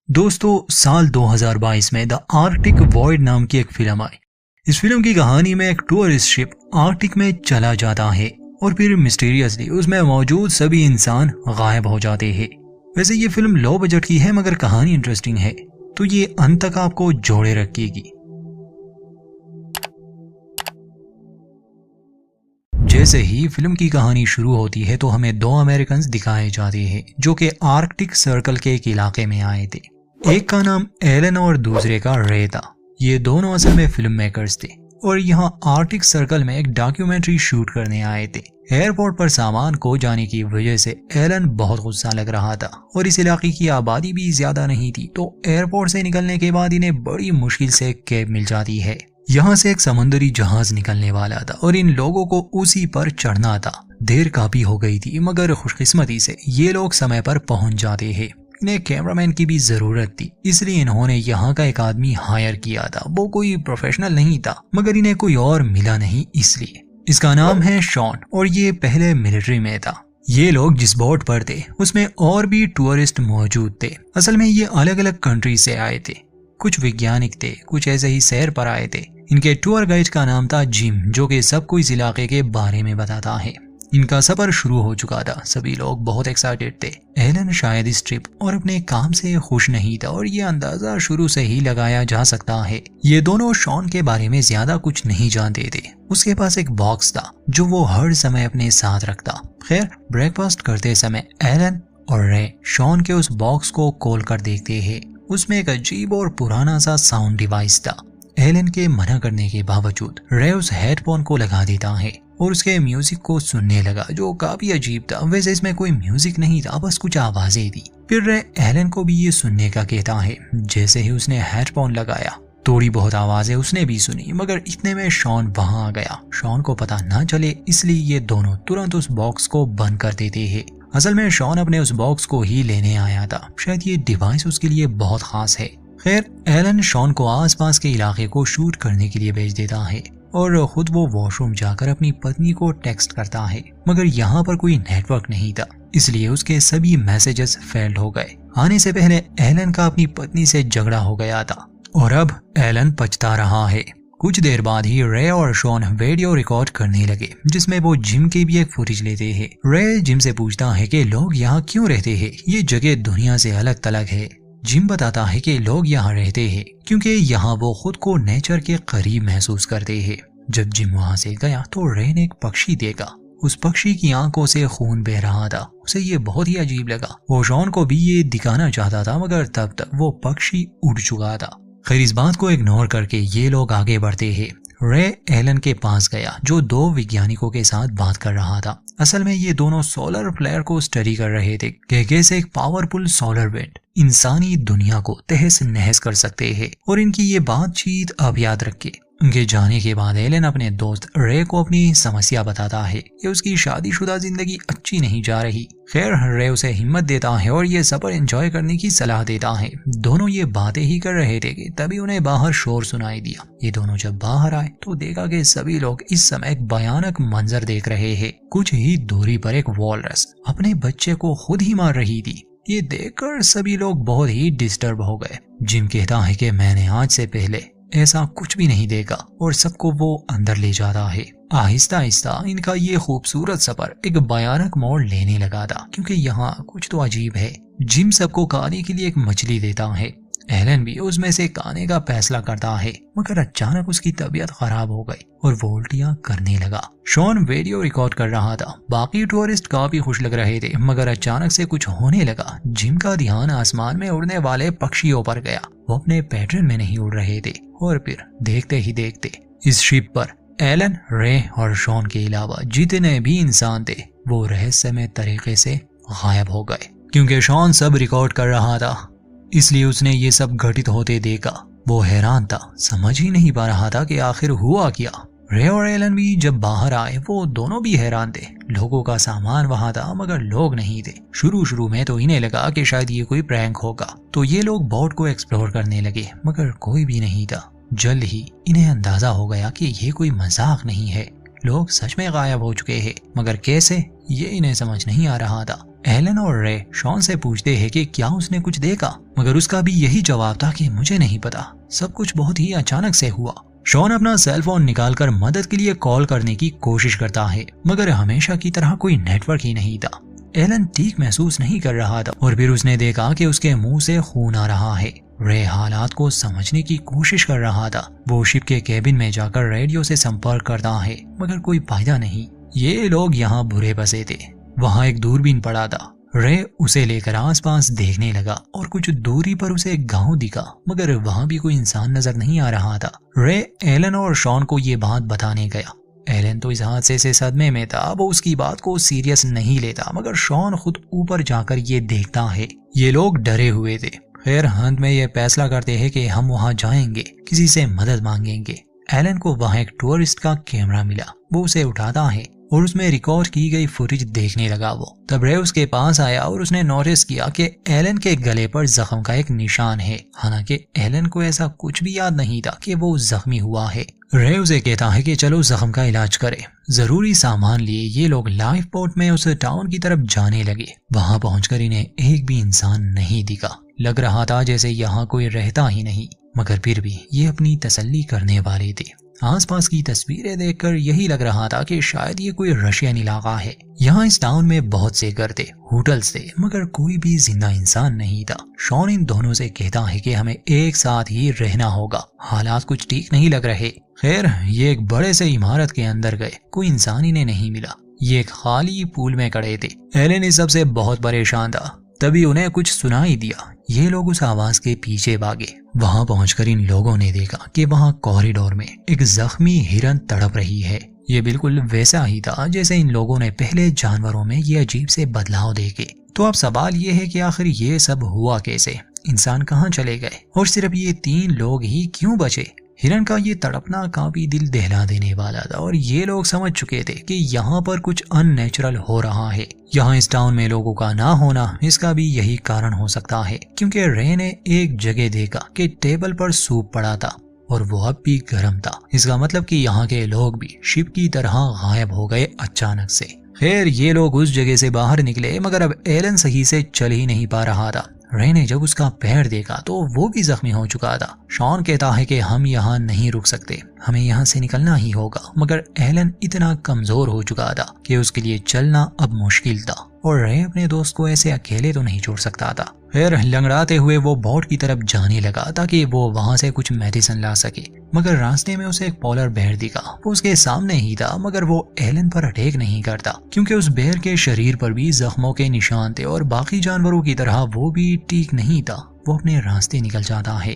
दोस्तों, साल 2022 में द आर्कटिक वॉइड नाम की एक फिल्म आई। इस फिल्म की कहानी में एक टूरिस्ट शिप आर्कटिक में चला जाता है और फिर मिस्टीरियसली उसमें मौजूद सभी इंसान गायब हो जाते हैं। वैसे ये फिल्म लो बजट की है मगर कहानी इंटरेस्टिंग है, तो ये अंत तक आपको जोड़े रखेगी। जैसे ही फिल्म की कहानी शुरू होती है तो हमें दो अमेरिकन्स दिखाए जाते हैं जो कि आर्कटिक सर्कल के एक इलाके में आए थे। एक का नाम एलन और दूसरे का रे था। ये दोनों असल में फिल्म मेकर्स थे और यहाँ आर्कटिक सर्कल में एक डॉक्यूमेंट्री शूट करने आए थे। एयरपोर्ट पर सामान खो जाने की वजह से एलन बहुत गुस्सा लग रहा था और इस इलाके की आबादी भी ज्यादा नहीं थी, तो एयरपोर्ट से निकलने के बाद इन्हें बड़ी मुश्किल से कैब मिल जाती है। यहाँ से एक समुद्री जहाज निकलने वाला था और इन लोगों को उसी पर चढ़ना था। देर काफी हो गई थी मगर खुशकिस्मती से ये लोग समय पर पहुंच जाते हैं। इन्हें कैमरामैन की भी जरूरत थी, इसलिए इन्होंने यहाँ का एक आदमी हायर किया था। वो कोई प्रोफेशनल नहीं था मगर इन्हें कोई और मिला नहीं, इसलिए इसका नाम है शॉन और ये पहले मिलिट्री में था। ये लोग जिस बोट पर थे उसमें और भी टूरिस्ट मौजूद थे। असल में ये अलग अलग कंट्री से आए थे। कुछ वैज्ञानिक थे, कुछ ऐसे ही सैर पर आए थे। इनके टूर गाइड का नाम था जिम, जो कि सबको इस इलाके के बारे में बताता है। इनका सफर शुरू हो चुका था। सभी लोग बहुत एक्साइटेड थे। एलन शायद इस ट्रिप और अपने काम से खुश नहीं था और ये अंदाजा शुरू से ही लगाया जा सकता है। ये दोनों शॉन के बारे में ज्यादा कुछ नहीं जानते थे। उसके पास एक बॉक्स था जो वो हर समय अपने साथ रखता। खैर, ब्रेकफास्ट करते समय एलन और रे शॉन के उस बॉक्स को खोल कर देखते हैं। उसमें एक अजीब और पुराना सा साउंड डिवाइस था। एलन के मना करने के बावजूद रे उस हेडफोन को लगा देता है और उसके म्यूजिक को सुनने लगा, जो काफी अजीब था। वैसे इसमें कोई म्यूजिक नहीं था, बस कुछ आवाजें थी। फिर रे एलन को भी ये सुनने का कहता है। जैसे ही उसने हेडफोन लगाया, थोड़ी बहुत आवाजें उसने भी सुनी मगर इतने में शॉन वहां आ गया। शॉन को पता ना चले इसलिए ये दोनों तुरंत उस बॉक्स को बंद कर देते हैं। असल में शॉन अपने उस बॉक्स को ही लेने आया था। शायद ये डिवाइस उसके लिए बहुत खास है। खैर, एलन शॉन को आसपास के इलाके को शूट करने के लिए भेज देता है और खुद वो वॉशरूम जाकर अपनी पत्नी को टेक्स्ट करता है, मगर यहाँ पर कोई नेटवर्क नहीं था, इसलिए उसके सभी मैसेजेस फेल्ड हो गए। आने से पहले एलन का अपनी पत्नी से झगड़ा हो गया था और अब एलन पछता रहा है। कुछ देर बाद ही रे और शॉन वीडियो रिकॉर्ड करने लगे जिसमें वो जिम की भी एक फुटेज लेते हैं। रे जिम से पूछता है कि लोग यहाँ क्यों रहते हैं, ये जगह दुनिया से अलग थलग है। जिम बताता है कि लोग यहाँ रहते हैं क्योंकि यहाँ वो खुद को नेचर के करीब महसूस करते हैं। जब जिम वहाँ से गया तो रे ने एक पक्षी देखा। उस पक्षी की आंखों से खून बह रहा था। उसे ये बहुत ही अजीब लगा। वो शॉन को भी ये दिखाना चाहता था मगर तब तक वो पक्षी उड़ चुका था। खैर, इस बात को इग्नोर करके ये लोग आगे बढ़ते हैं। रे एलन के पास गया जो दो वैज्ञानिकों के साथ बात कर रहा था। असल में ये दोनों सोलर फ्लेयर को स्टडी कर रहे थे कि कैसे एक पावरफुल सोलर विंड इंसानी दुनिया को तहस नहस कर सकते हैं। और इनकी ये बातचीत अब याद रखे। उनके जाने के बाद एलन अपने दोस्त रे को अपनी समस्या बताता है कि उसकी शादीशुदा जिंदगी अच्छी नहीं जा रही। खैर, रे उसे हिम्मत देता है और ये सफर एंजॉय करने की सलाह देता है। दोनों ये बातें ही कर रहे थे कि तभी उन्हें बाहर शोर सुनाई दिया। ये दोनों जब बाहर आए तो देखा कि सभी लोग इस समय एक भयानक मंजर देख रहे हैं। कुछ ही दूरी पर एक वॉलरस अपने बच्चे को खुद ही मार रही थी। ये देखकर सभी लोग बहुत ही डिस्टर्ब हो गए। जिम कहता है कि मैंने आज से पहले ऐसा कुछ भी नहीं देखा और सबको वो अंदर ले जाता है। आहिस्ता आहिस्ता इनका ये खूबसूरत सफर एक भयानक मोड़ लेने लगा था क्योंकि यहाँ कुछ तो अजीब है। जिम सबको खाने के लिए एक मछली देता है। एलन भी उसमें से खाने का फैसला करता है मगर अचानक उसकी तबीयत खराब हो गई और वो उल्टियां करने लगा। शॉन वीडियो रिकॉर्ड कर रहा था। बाकी टूरिस्ट काफी खुश लग रहे थे मगर अचानक से कुछ होने लगा। जिम का ध्यान आसमान में उड़ने वाले पक्षियों पर गया। वो अपने पैटर्न में नहीं उड़ रहे थे और फिर देखते ही देखते इस शिप पर एलन, रे और शॉन के अलावा जितने भी इंसान थे वो रहस्यमय तरीके से गायब हो गए। क्योंकि शॉन सब रिकॉर्ड कर रहा था इसलिए उसने ये सब घटित होते देखा। वो हैरान था, समझ ही नहीं पा रहा था कि आखिर हुआ क्या। रे और एलन भी जब बाहर आए वो दोनों भी हैरान थे। लोगों का सामान वहां था मगर लोग नहीं थे। शुरू में तो इन्हें लगा कि शायद ये कोई प्रैंक होगा, तो ये लोग बोट को एक्सप्लोर करने लगे मगर कोई भी नहीं था। जल्द ही इन्हें अंदाजा हो गया कि ये कोई मजाक नहीं है। लोग सच में गायब हो चुके हैं मगर कैसे, ये इन्हें समझ नहीं आ रहा था। एलन और रे शॉन से पूछते हैं कि क्या उसने कुछ देखा, मगर उसका भी यही जवाब था कि मुझे नहीं पता, सब कुछ बहुत ही अचानक से हुआ। शॉन अपना सेल फोन निकालकर मदद के लिए कॉल करने की कोशिश करता है, मगर हमेशा की तरह कोई नेटवर्क ही नहीं था। एलन ठीक महसूस नहीं कर रहा था और फिर उसने देखा कि उसके मुंह से खून आ रहा है। रे हालात को समझने की कोशिश कर रहा था। वो शिप के केबिन में जाकर रेडियो से संपर्क करता है, मगर कोई फायदा नहीं। ये लोग यहाँ बुरे बसे थे। वहाँ एक दूरबीन पड़ा था। रे उसे लेकर आसपास देखने लगा और कुछ दूरी पर उसे एक गांव दिखा, मगर वहाँ भी कोई इंसान नजर नहीं आ रहा था। रे एलन और शॉन को ये बात बताने गया। एलन तो इस हादसे से सदमे में था, वो उसकी बात को सीरियस नहीं लेता, मगर शॉन खुद ऊपर जाकर ये देखता है। ये लोग डरे हुए थे। खैर अंत में ये फैसला करते हैं कि हम वहाँ जाएंगे, किसी से मदद मांगेंगे। एलन को वहाँ एक टूरिस्ट का कैमरा मिला। वो उसे उठाता है और उसमें रिकॉर्ड की गई फुटेज देखने लगा। वो तब रे उसके पास आया और उसने नोटिस किया कि एलन के गले पर जख्म का एक निशान है। हालांकि एलन को ऐसा कुछ भी याद नहीं था कि वो जख्मी हुआ है। रे उसे कहता है कि चलो जख्म का इलाज करें। जरूरी सामान लिए ये लोग लाइफ बोट में उस टाउन की तरफ जाने लगे। वहां पहुंचकर इन्हें एक भी इंसान नहीं दिखा। लग रहा था जैसे यहाँ कोई रहता ही नहीं, मगर फिर भी ये अपनी तसल्ली करने वाले थे। आसपास की तस्वीरें देखकर यही लग रहा था कि शायद ये कोई रशियन इलाका है। यहाँ इस टाउन में बहुत से घर थे, होटल्स थे, मगर कोई भी जिंदा इंसान नहीं था। शॉन इन दोनों से कहता है कि हमें एक साथ ही रहना होगा, हालात कुछ ठीक नहीं लग रहे। खैर ये एक बड़े से इमारत के अंदर गए, कोई इंसान इन्हें नहीं मिला। ये एक खाली पूल में खड़े थे। एलन इस सबसे बहुत परेशान था। तभी उन्हें कुछ सुनाई दिया। ये लोग उस आवाज के पीछे भागे। वहां पहुंचकर इन लोगों ने देखा कि वहां कॉरिडोर में एक जख्मी हिरन तड़प रही है। ये बिल्कुल वैसा ही था जैसे इन लोगों ने पहले जानवरों में ये अजीब से बदलाव देखे। तो अब सवाल ये है कि आखिर ये सब हुआ कैसे, इंसान कहाँ चले गए और सिर्फ ये 3 लोग ही क्यों बचे। हिरन का ये तड़पना काफी दिल दहला देने वाला था और ये लोग समझ चुके थे कि यहाँ पर कुछ अननेचुरल हो रहा है। यहाँ इस टाउन में लोगों का ना होना इसका भी यही कारण हो सकता है, क्योंकि रे ने एक जगह देखा कि टेबल पर सूप पड़ा था और वो अब भी गर्म था। इसका मतलब कि यहाँ के लोग भी शिप की तरह गायब हो गए अचानक से। खैर ये लोग उस जगह से बाहर निकले, मगर अब एलन सही से चल ही नहीं पा रहा था। रे ने जब उसका पैर देखा तो वो भी जख्मी हो चुका था। शॉन कहता है कि हम यहाँ नहीं रुक सकते, हमें यहाँ से निकलना ही होगा, मगर एलन इतना कमजोर हो चुका था कि उसके लिए चलना अब मुश्किल था और रे अपने दोस्त को ऐसे अकेले तो नहीं छोड़ सकता था। फिर लंगड़ाते हुए वो बोट की तरफ जाने लगा ताकि वो वहां से कुछ मेडिसिन ला सके, मगर रास्ते में उसे एक पोलर बेयर दिखा। वो उसके सामने ही था, मगर वो एलन पर अटैक नहीं करता क्योंकि उस बेयर के शरीर पर भी जख्मों के निशान थे और बाकी जानवरों की तरह वो भी ठीक नहीं था। वो अपने रास्ते निकल जाता है।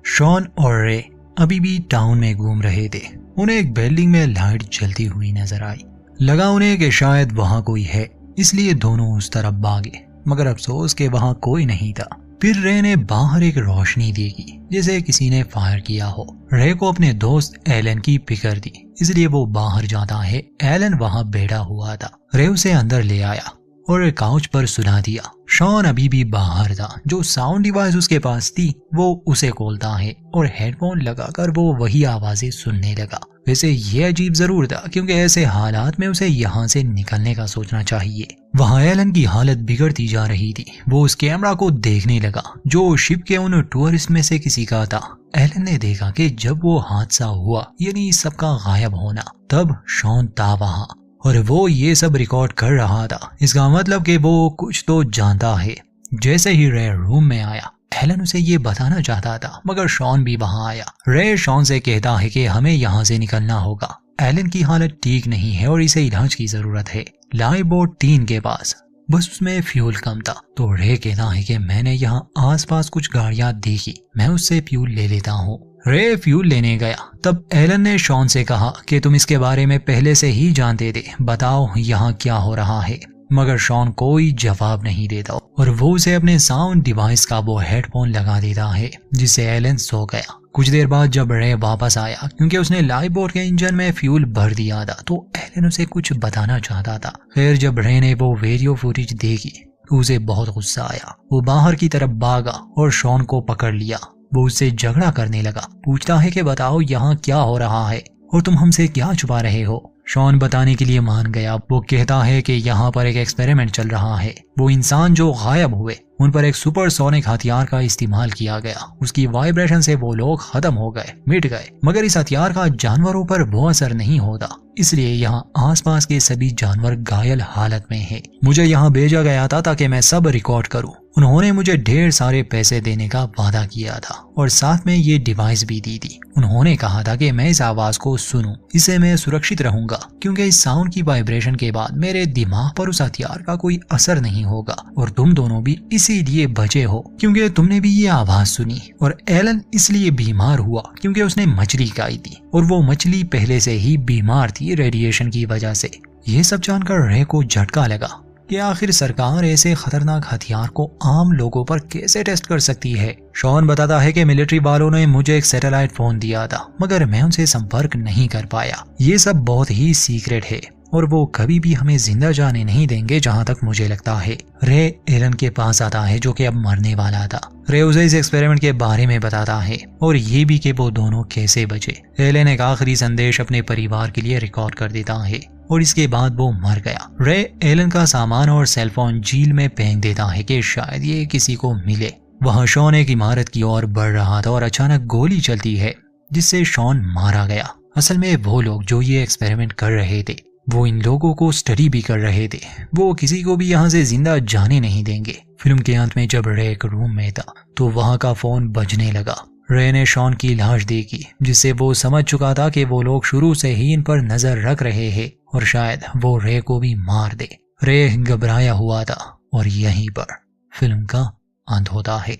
शॉन और रे अभी भी टाउन में घूम रहे थे। उन्हें एक बिल्डिंग में लाइट जलती हुई नजर आई। लगा उन्हें कि शायद वहां कोई है, इसलिए दोनों उस तरफ भागे, मगर अफसोस के वहां कोई नहीं था। फिर रे ने बाहर एक रोशनी देखी जैसे किसी ने फायर किया हो। रे को अपने दोस्त एलन की फिक्र थी, इसलिए वो बाहर जाता है। एलन वहां बैठा हुआ था। रे उसे अंदर ले आया और काउच पर सुला दिया। शॉन अभी भी बाहर था। जो साउंड डिवाइस उसके पास थी वो उसे खोलता है और हेडफोन लगाकर वो वही आवाजें सुनने लगा। वैसे ये अजीब जरूर था क्योंकि ऐसे हालात में उसे यहाँ से निकलने का सोचना चाहिए। वहाँ एलन की हालत बिगड़ती जा रही थी। वो उस कैमरा को देखने लगा जो शिप के उन टूरिस्ट में से किसी का था। एलन ने देखा कि जब वो हादसा हुआ, यानी सबका गायब होना, तब शॉन था वहाँ और वो ये सब रिकॉर्ड कर रहा था। इसका मतलब कि वो कुछ तो जानता है। जैसे ही रे रूम में आया, एलन उसे ये बताना चाहता था, मगर शॉन भी वहां आया। रे शॉन से कहता है कि हमें यहाँ से निकलना होगा। एलन की हालत ठीक नहीं है और इसे इलाज की जरूरत है। लाइफ बोट 3 के पास, बस उसमें फ्यूल कम था। तो रे कहता है कि मैंने यहाँ आसपास कुछ गाड़ियां देखी, मैं उससे फ्यूल ले लेता हूँ। रे फ्यूल लेने गया। तब एलन ने शॉन से कहा कि तुम इसके बारे में पहले से ही जानते थे, बताओ यहाँ क्या हो रहा है। मगर शॉन कोई जवाब नहीं देता और वो उसे अपने साउंड डिवाइस का वो हेडफोन लगा देता है, जिससे एलन सो गया। कुछ देर बाद जब रे वापस आया, क्योंकि उसने लाइफ बोट के इंजन में फ्यूल भर दिया था, तो एलन उसे कुछ बताना चाहता था। फिर जब रे ने वो वीडियो फुटेज देखी तो उसे बहुत गुस्सा आया। वो बाहर की तरफ भागा और शॉन को पकड़ लिया। वो उससे झगड़ा करने लगा, पूछता है कि बताओ यहाँ क्या हो रहा है और तुम हमसे क्या छुपा रहे हो। शॉन बताने के लिए मान गया। वो कहता है कि यहाँ पर एक एक्सपेरिमेंट चल रहा है। वो इंसान जो गायब हुए उन पर एक सुपरसोनिक हथियार का इस्तेमाल किया गया। उसकी वाइब्रेशन से वो लोग खत्म हो गए, मिट गए, मगर इस हथियार का जानवरों पर वो असर नहीं होता, इसलिए यहाँ आसपास के सभी जानवर घायल हालत में हैं। मुझे यहाँ भेजा गया था ताकि मैं सब रिकॉर्ड करूँ। उन्होंने मुझे ढेर सारे पैसे देने का वादा किया था और साथ में ये डिवाइस भी दी थी। उन्होंने कहा था कि मैं इस आवाज को सुनूं, इससे मैं सुरक्षित रहूंगा, क्योंकि इस साउंड की वाइब्रेशन के बाद मेरे दिमाग पर उस हथियार का कोई असर नहीं होगा। और तुम दोनों भी इसीलिए बचे हो क्योंकि तुमने भी ये आवाज सुनी। और एलन इसलिए बीमार हुआ क्योंकि उसने मछली खाई थी और वो मछली पहले से ही बीमार थी रेडिएशन की वजह से। ये सब जानकर रे को झटका लगा कि आखिर सरकार ऐसे खतरनाक हथियार को आम लोगों पर कैसे टेस्ट कर सकती है। शॉन बताता है कि मिलिट्री वालों ने मुझे एक सैटेलाइट फोन दिया था, मगर मैं उनसे संपर्क नहीं कर पाया। ये सब बहुत ही सीक्रेट है और वो कभी भी हमें जिंदा जाने नहीं देंगे जहाँ तक मुझे लगता है। रे एलन के पास आता है जो कि अब मरने वाला था। रे उसे इस एक्सपेरिमेंट के बारे में बताता है और ये भी कि वो दोनों कैसे बचे। एलन एक आखिरी संदेश अपने परिवार के लिए रिकॉर्ड कर देता है और इसके बाद वो मर गया। रे एलन का सामान और सेलफोन झील में फेंक देता है कि शायद ये किसी को मिले। वहाँ शॉन एक इमारत की ओर बढ़ रहा था और अचानक गोली चलती है जिससे शॉन मारा गया। असल में वो लोग जो ये एक्सपेरिमेंट कर रहे थे वो इन लोगों को स्टडी भी कर रहे थे। वो किसी को भी यहाँ से जिंदा जाने नहीं देंगे। फिल्म के अंत में जब रे एक रूम में था तो वहाँ का फोन बजने लगा। रे ने शॉन की लाश देखी जिससे वो समझ चुका था कि वो लोग शुरू से ही इन पर नजर रख रहे हैं और शायद वो रे को भी मार दे। रे घबराया हुआ था और यहीं पर फिल्म का अंत होता है।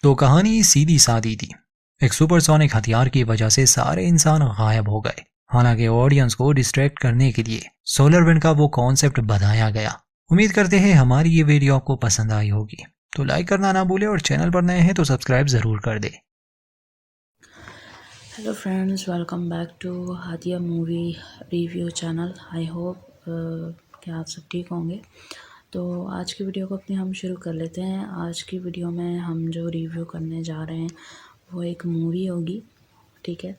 तो कहानी सीधी सादी थी। एक सुपरसोनिक हथियार की वजह से सारे इंसान गायब हो गए। हालांकि ऑडियंस को डिस्ट्रैक्ट करने के लिए सोलर विंड का वो कॉन्सेप्ट बताया गया। उम्मीद करते हैं हमारी ये वीडियो आपको पसंद आई होगी। तो लाइक करना ना भूले और चैनल पर नए हैं तो सब्सक्राइब ज़रूर कर दे। Hello friends, welcome back to Hadiya movie review channel. I hope कि आप सब ठीक होंगे। तो आज की वीडियो को अपनी हम शुरू कर लेते हैं। आज की वीडियो में हम जो रिव्यू करने जा रहे हैं वो एक मूवी होगी, ठीक है,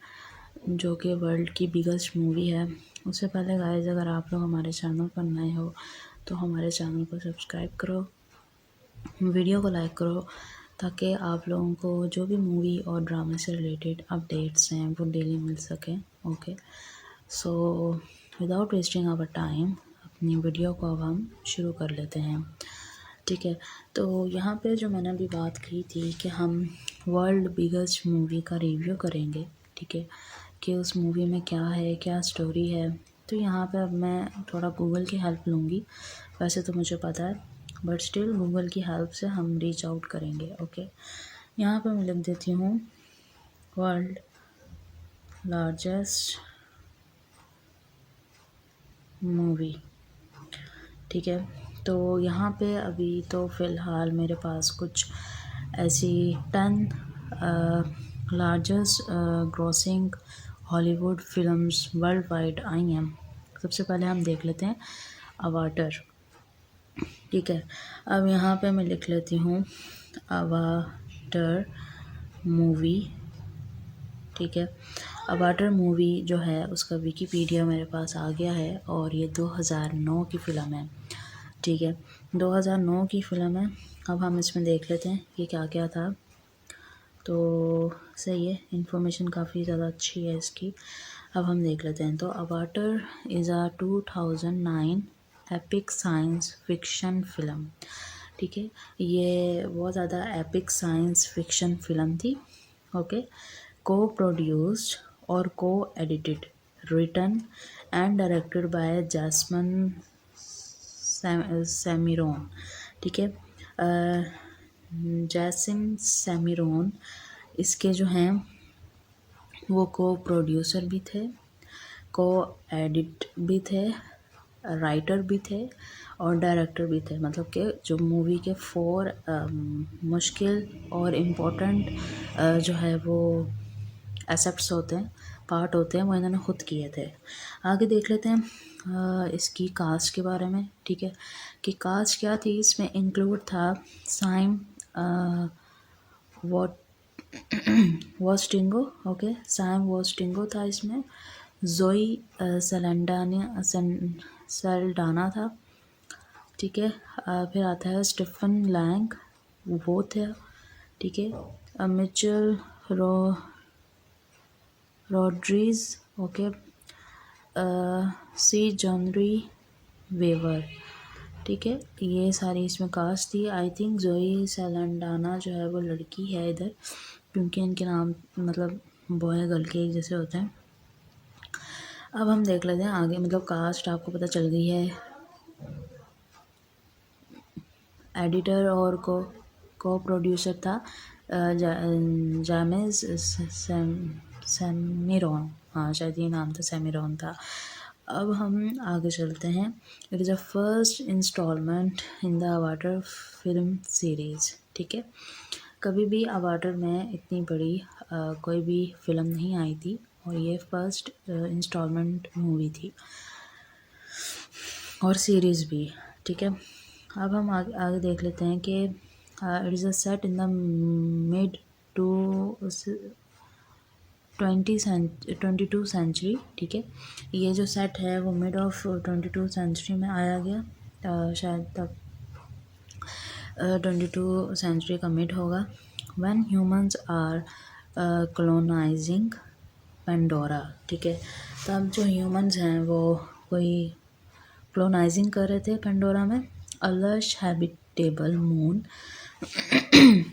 जो कि वर्ल्ड की बिगेस्ट मूवी है। उससे पहले गाइस, अगर आप लोग हमारे चैनल पर नए हो तो हमारे चैनल को सब्सक्राइब करो, वीडियो को लाइक करो, ताकि आप लोगों को जो भी मूवी और ड्रामे से रिलेटेड अपडेट्स हैं वो डेली मिल सकें। Okay, so without wasting our time अपनी वीडियो को अब हम शुरू कर लेते हैं, ठीक है। तो यहाँ पे जो मैंने अभी बात की थी कि हम वर्ल्ड बिगेस्ट मूवी का रिव्यू करेंगे, ठीक है, कि उस मूवी में क्या है, क्या स्टोरी है। तो यहाँ पे अब मैं थोड़ा गूगल की हेल्प लूँगी। वैसे तो मुझे पता है, बट स्टिल गूगल की हेल्प से हम रीच आउट करेंगे। ओके, यहाँ पे मैं लिख देती हूँ वर्ल्ड लार्जेस्ट मूवी, ठीक है। तो यहाँ पे अभी तो फ़िलहाल मेरे पास कुछ ऐसी 10 largest grossing Hollywood films worldwide आई हैं। सबसे पहले हम देख लेते हैं अवाटर, ठीक है। अब यहाँ पे मैं लिख लेती हूँ अवाटर मूवी, ठीक है। अवाटर मूवी जो है उसका विकीपीडिया मेरे पास आ गया है और ये 2009 की फ़िल्म है, ठीक है। 2009 की फ़िल्म है। अब हम इसमें देख लेते हैं कि क्या क्या था। तो सही है, इन्फॉर्मेशन काफ़ी ज़्यादा अच्छी है इसकी। अब हम देख लेते हैं। तो Avatar is a 2009 epic science fiction film, ठीक है। ये बहुत ज़्यादा एपिक साइंस फिक्शन फ़िल्म थी। ओके, को प्रोड्यूस्ड और coedited, written and directed by James Cameron, ठीक है। जैसिम सैमिरोन इसके जो हैं वो को प्रोड्यूसर भी थे, को एडिट भी थे, राइटर भी थे और डायरेक्टर भी थे। मतलब कि जो मूवी के 4 मुश्किल और इम्पोर्टेंट जो है वो एसेप्ट्स होते हैं, पार्ट होते हैं, वो इन्होंने खुद किए थे। आगे देख लेते हैं इसकी कास्ट के बारे में, ठीक है, कि कास्ट क्या थी। इसमें इंक्लूड था साइम वॉस्टिंगो, ओके, साइम वॉस्टिंगो था इसमें। जोई सल्डाना था, ठीक है। फिर आता है स्टीफन लैंग, वो थे, ठीक है। Michelle Rodriguez, okay. Sigourney Weaver, ठीक है। ये सारी इसमें कास्ट थी। आई थिंक जोई सैलंडाना जो है वो लड़की है इधर, क्योंकि इनके नाम मतलब बॉय गर्ल के एक जैसे होते हैं। अब हम देख लेते हैं आगे, मतलब कास्ट आपको पता चल गई है। एडिटर और को प्रोड्यूसर था जामेस सैमिरॉन, हाँ शायद ये नाम था, सैमिरॉन था। अब हम आगे चलते हैं। It is a first instalment in the Avatar film series, ठीक है। कभी भी अवाटर में इतनी बड़ी कोई भी फिल्म नहीं आई थी, और ये फर्स्ट इंस्टॉलमेंट मूवी थी और सीरीज़ भी, ठीक है। अब हम आगे देख लेते हैं कि it is a set in the mid to 22 century, ठीक है। ये जो सेट है वो मिड ऑफ 22 सेंचुरी में आया गया, शायद तब 22 सेंचुरी का मिड होगा। When humans are colonising Pandora, ठीक है। तब जो ह्यूमंस हैं वो कोई कॉलोनाइजिंग कर रहे थे पेंडोरा में। अ लश हैबिटेबल मून,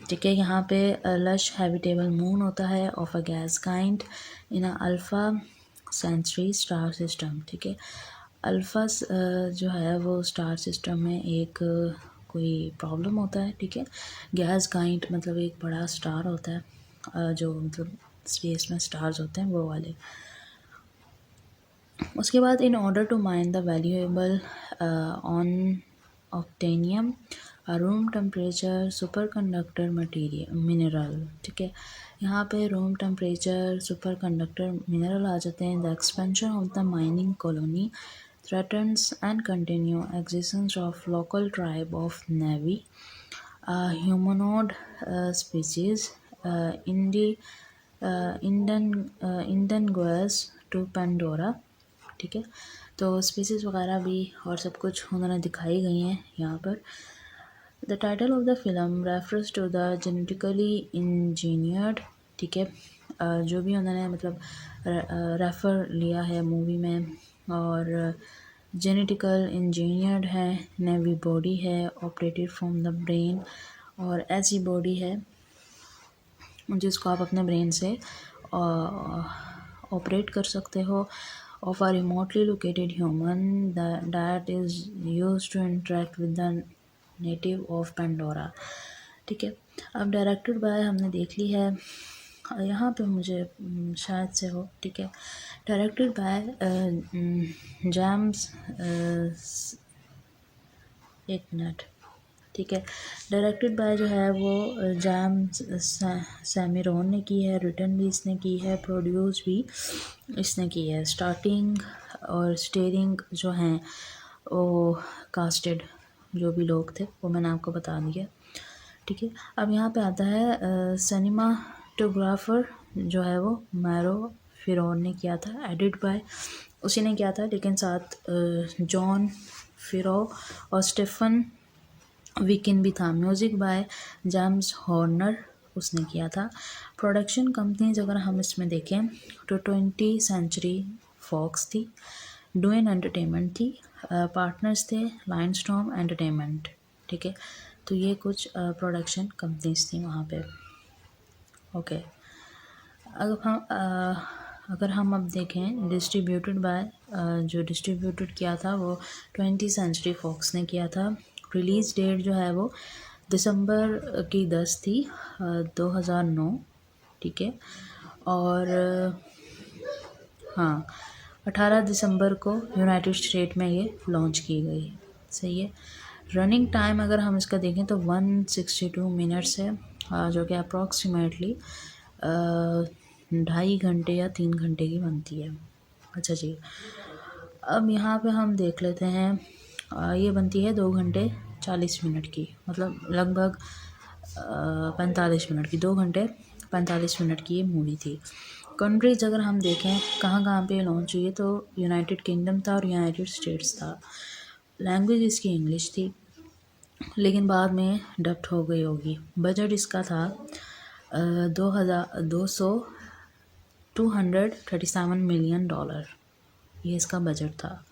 ठीक है। यहाँ पे लश हैबिटेबल मून होता है of a gas kind in a Alpha Centauri star system, ठीक है। अल्फा जो है वो स्टार सिस्टम में एक कोई प्रॉब्लम होता है, ठीक है। गैस काइंड मतलब एक बड़ा स्टार होता है, जो मतलब स्पेस में स्टार्स होते हैं वो वाले। उसके बाद in order to mine the valuable on unobtanium room temperature superconductor material mineral, ठीक है। यहाँ पे room temperature superconductor mineral आ जाते हैं। The expansion of the mining colony threatens and continue existence of local tribe of Na'vi, a humanoid species, indigenous to Pandora, ठीक है। तो स्पीसीज़ वगैरह भी और सब कुछ उन्होंने दिखाई गई हैं यहाँ पर। The title of the film refers to the genetically engineered, ठीक है। जो भी उन्होंने मतलब रेफ़र लिया है मूवी में, और जेनेटिकल इंजीनियर्ड है, नेवी बॉडी है ऑपरेटेड फ्रॉम द ब्रेन, और ऐसी बॉडी है जिसको आप अपने ब्रेन से ऑपरेट कर सकते हो, of a remotely located human that is used to interact with the native of Pandora, ठीक है। अब डायरेक्टेड बाय हमने देख ली है, यहाँ पे मुझे शायद से हो, ठीक है। डायरेक्टेड बाय जेम्स, एक मिनट, ठीक है। डायरेक्टेड बाय जो है वो जेम्स सैमिरॉन ने की है, रिटर्न भी इसने की है, प्रोड्यूस भी इसने की है। स्टार्टिंग और स्टेयरिंग जो हैं वो कास्टेड जो भी लोग थे वो मैंने आपको बता दिया, ठीक है। अब यहाँ पे आता है सिनेमाटोग्राफर जो है वो मैरो फिरौन ने किया था, एडिट बाय उसी ने किया था, लेकिन साथ जॉन फिरो और स्टीफन वीकिन भी था। म्यूज़िक बाय जेम्स हॉर्नर उसने किया था। प्रोडक्शन कंपनीज अगर हम इसमें देखें तो 20 सेंचुरी फॉक्स थी, डुएन एंटरटेनमेंट थी, पार्टनर्स थे लाइनस्टॉर्म एंटरटेनमेंट, ठीक है। तो ये कुछ प्रोडक्शन कंपनीज थी वहाँ पे, ओके। अगर हम अब देखें डिस्ट्रीब्यूटेड बाय, जो डिस्ट्रीब्यूटेड किया था वो 20 सेंचुरी फॉक्स ने किया था। रिलीज़ डेट जो है वो दिसंबर की 10 थी 2009, ठीक है। और हाँ 18 दिसंबर को यूनाइटेड स्टेट में ये लॉन्च की गई, सही है। रनिंग टाइम अगर हम इसका देखें तो 162 मिनट्स है, जो कि अप्रॉक्सीमेटली 2.5 घंटे या 3 घंटे की बनती है। अच्छा जी, अब यहाँ पे हम देख लेते हैं, ये बनती है 2 घंटे 40 मिनट की, मतलब लगभग 45 मिनट की, 2 घंटे 45 मिनट की ये मूवी थी। कंट्रीज़ अगर हम देखें कहाँ कहाँ पे लॉन्च हुई है तो यूनाइटेड किंगडम था और यूनाइटेड स्टेट्स था। लैंग्वेज इसकी इंग्लिश थी लेकिन बाद में डब्ड हो गई होगी। बजट इसका था 237 मिलियन डॉलर, ये इसका बजट था।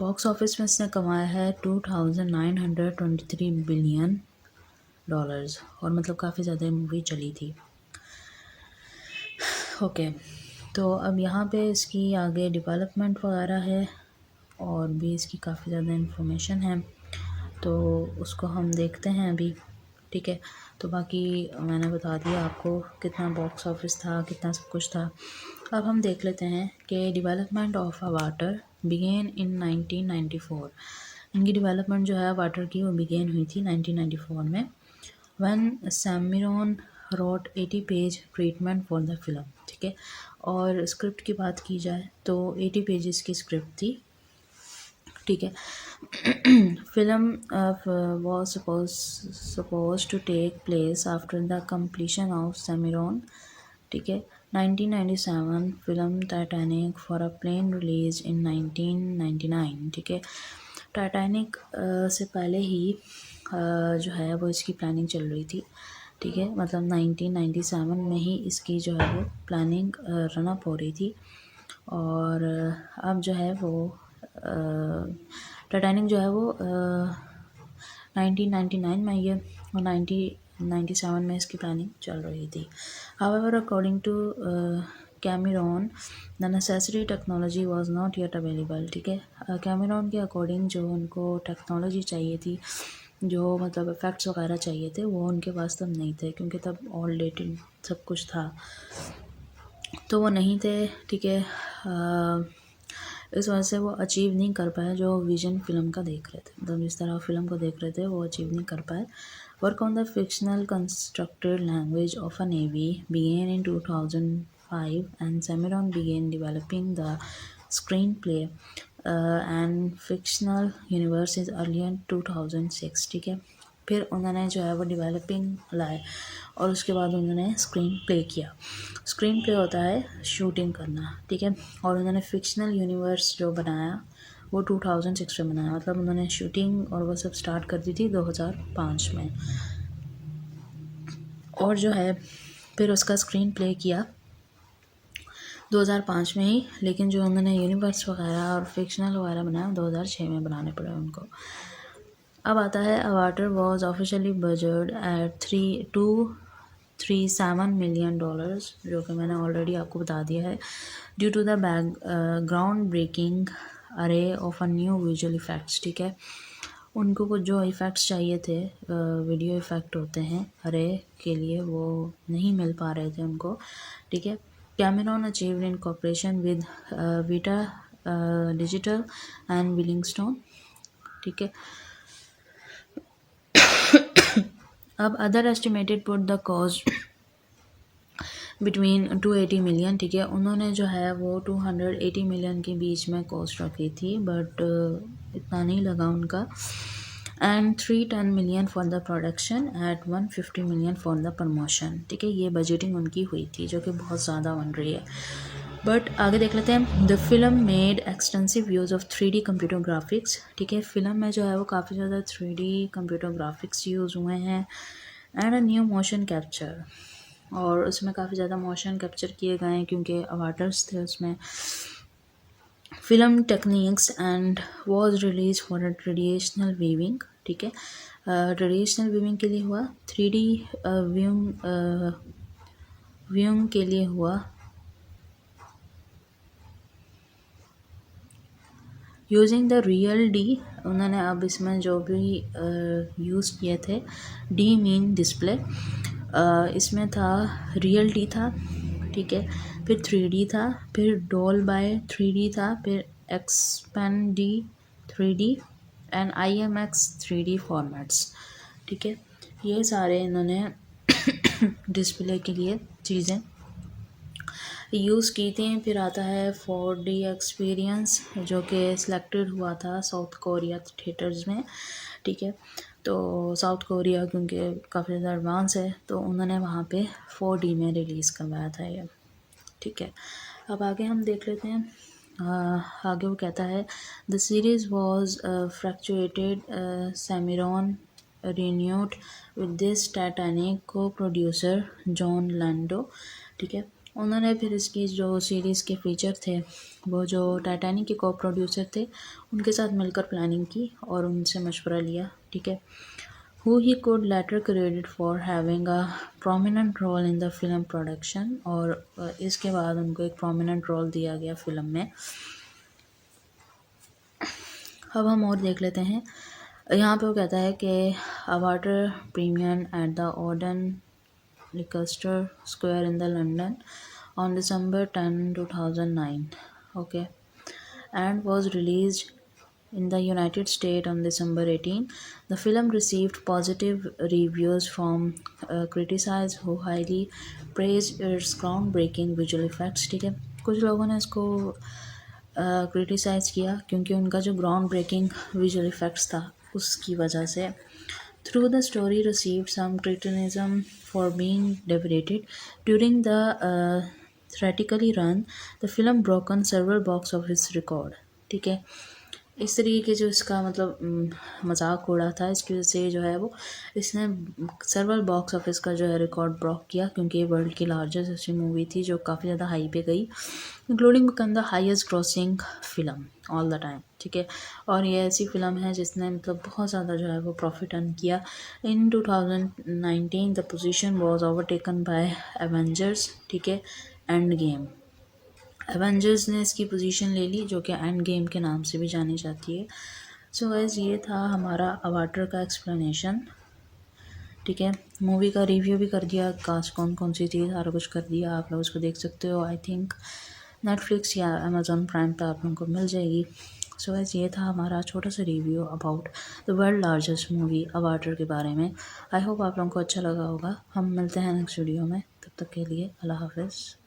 बॉक्स ऑफिस में इसने कमाया है 2923 बिलियन डॉलर्स, और मतलब काफ़ी ज़्यादा मूवी चली थी। ओके, तो अब यहाँ पे इसकी आगे डेवलपमेंट वगैरह है और भी इसकी काफ़ी ज़्यादा इन्फॉर्मेशन है, तो उसको हम देखते हैं अभी। ठीक है, तो बाकी मैंने बता दिया आपको कितना बॉक्स ऑफिस था, कितना सब कुछ था। अब हम देख लेते हैं कि development of water began in 1994। इनकी डेवलपमेंट जो है वाटर की वो बिगेन हुई थी 1994 में, when Cameron wrote 80 page treatment for the film. ठीक है, और स्क्रिप्ट की बात की जाए तो 80 पेजेस की स्क्रिप्ट थी। ठीक है, film was supposed to take place after the completion of Semiron। ठीक है, 1997 film Titanic for a plan release in 1999। ठीक है, टाइटैनिक से पहले ही जो है वो इसकी प्लानिंग चल रही थी। ठीक है, मतलब 1997 में ही इसकी जो है वो प्लानिंग रन अप हो रही थी, और अब जो है वो टाइटैनिक जो है वो 1999 में ये और 1997 में इसकी प्लानिंग चल रही थी। However according to Cameron the necessary technology was not yet available. ठीक है, कैमेरॉन के अकॉर्डिंग जो उनको टेक्नोलॉजी चाहिए थी, जो मतलब इफ़ेक्ट्स वगैरह चाहिए थे, वो उनके पास तब नहीं थे, क्योंकि तब ऑलरेडी सब कुछ था तो वो नहीं थे। ठीक है, इस वजह से वो अचीव नहीं कर पाए जो विजन फिल्म का देख रहे थे, मतलब जिस तरह फिल्म को देख रहे थे वो अचीव नहीं कर पाए। Work on the fictional constructed language of a Na'vi began in 2005 and Cameron began developing the screenplay and fictional universe is earlier 2006। ठीक है, फिर उन्होंने जो है वो डेवलपिंग लाए और उसके बाद उन्होंने स्क्रीन प्ले किया। स्क्रीन प्ले होता है शूटिंग करना। ठीक है, और उन्होंने फिक्शनल यूनिवर्स जो बनाया वो 2006 में बनाया, मतलब उन्होंने शूटिंग और वो सब स्टार्ट कर दी थी 2005 में, और जो है फिर उसका स्क्रीन प्ले किया 2005 में ही, लेकिन जो उन्होंने यूनिवर्स वगैरह और फिक्शनल वगैरह बनाया 2006 में बनाने पड़े उनको। अब आता है Avatar was officially budget at 337 million dollars, जो कि मैंने ऑलरेडी आपको बता दिया है, due to the groundbreaking array of a new visual effects. ठीक है, उनको कुछ जो इफ़ेक्ट्स चाहिए थे, वीडियो इफ़ेक्ट होते हैं अरे के लिए, वो नहीं मिल पा रहे थे उनको। ठीक है, Cameron achieved in cooperation with Weta Digital and विलिंगस्टोन। ठीक है, अब other estimated put the cost between 280 million. ठीक है, उन्होंने जो है वो 280 मिलियन के बीच में कॉस्ट रखी थी, बट इतना नहीं लगा उनका, and 310 million for the production at 150 million for the promotion. ठीक है, ये बजटिंग उनकी हुई थी जो कि बहुत ज़्यादा बन रही है। बट आगे देख लेते हैं। The film made extensive use of 3D computer graphics. ठीक है, फिल्म में जो है वो काफ़ी ज़्यादा 3D कंप्यूटर ग्राफिक्स यूज़ हुए हैं, and a new motion capture, और उसमें काफ़ी ज़्यादा मोशन कैप्चर किए गए हैं क्योंकि अवाटर्स थे उसमें। Film techniques and was release for a traditional weaving. ठीक है, ट्रेडिशनल वीविंग के लिए हुआ, 3D व्यूइंग के लिए हुआ, यूजिंग द रियल डी। उन्होंने अब इसमें जो भी यूज़ किए थे, डी मीन डिस्प्ले, इसमें था रियल डी था। ठीक है, फिर 3D था, फिर डॉल बाय 3D था, फिर expand D 3D and IMX 3D formats. ठीक है, ये सारे इन्होंने डिस्प्ले के लिए चीज़ें यूज़ की थी। फिर आता है 4D एक्सपीरियंस, जो कि सिलेक्टेड हुआ था साउथ कोरिया थिएटर्स में। ठीक है, तो साउथ कोरिया क्योंकि काफ़ी ज़्यादा एडवांस है, तो उन्होंने वहाँ पे 4D में रिलीज़ करवाया था ये। ठीक है, अब आगे हम देख लेते हैं। आगे वो कहता है द सीरीज़ वॉज फ्रैक्चुएटेड Cameron renewed with this Titanic co-producer Jon Landau. ठीक है, उन्होंने फिर इसकी जो सीरीज़ के फीचर थे वो जो टाइटैनिक के को प्रोड्यूसर थे उनके साथ मिलकर प्लानिंग की और उनसे मशवरा लिया। ठीक है, who he could later credited for having a prominent role in the film production, और इसके बाद उनको एक prominent role दिया गया फिल्म में। अब हम और देख लेते हैं। यहाँ पे वो कहता है कि Avatar premiered at the Odeon Leicester Square in the London on December 10, 2009, okay, and was released in the United States on December 18. The film received positive reviews from critics who highly praised its groundbreaking visual effects। ठीक है, कुछ लोगों ने इसको criticise किया क्योंकि उनका जो ग्राउंड ब्रेकिंग विजुअल इफ़ेक्ट्स था उसकी वजह से। Through the story received some criticism for being deviated during the theatrically run, the film broken several box office record। ठीक है, इस तरीके के जो इसका मतलब मजाक उड़ा था, इसकी वजह से जो है वो इसने सर्वल बॉक्स ऑफिस का जो है रिकॉर्ड ब्रेक किया क्योंकि ये वर्ल्ड की लार्जेस्ट ऐसी मूवी थी जो काफ़ी ज़्यादा हाई पे गई, including become the highest grossing film all the time. ठीक है, और ये ऐसी फ़िल्म है जिसने मतलब बहुत ज़्यादा जो है वो प्रॉफिट अर्न किया। In 2019 the position was overtaken by Avengers. ठीक है, एंड गेम। एवेंजर्स ने इसकी पोजीशन ले ली जो कि एंड गेम के नाम से भी जानी जाती है। सो गाइस, ये था हमारा अवाटर का एक्सप्लेनेशन। ठीक है, मूवी का रिव्यू भी कर दिया, कास्ट कौन कौन सी थी सारा कुछ कर दिया, आप लोग उसको देख सकते हो। आई थिंक नेटफ्लिक्स या अमेज़ॉन प्राइम पर आप लोगों को मिल जाएगी। सो गाइस, ये था हमारा छोटा सा review about the world largest movie Avatar के बारे में। आई होप आप लोगों को अच्छा लगा होगा। हम मिलते हैं नेक्स्ट वीडियो में, तब तक के लिए अल्लाह हाफिज़।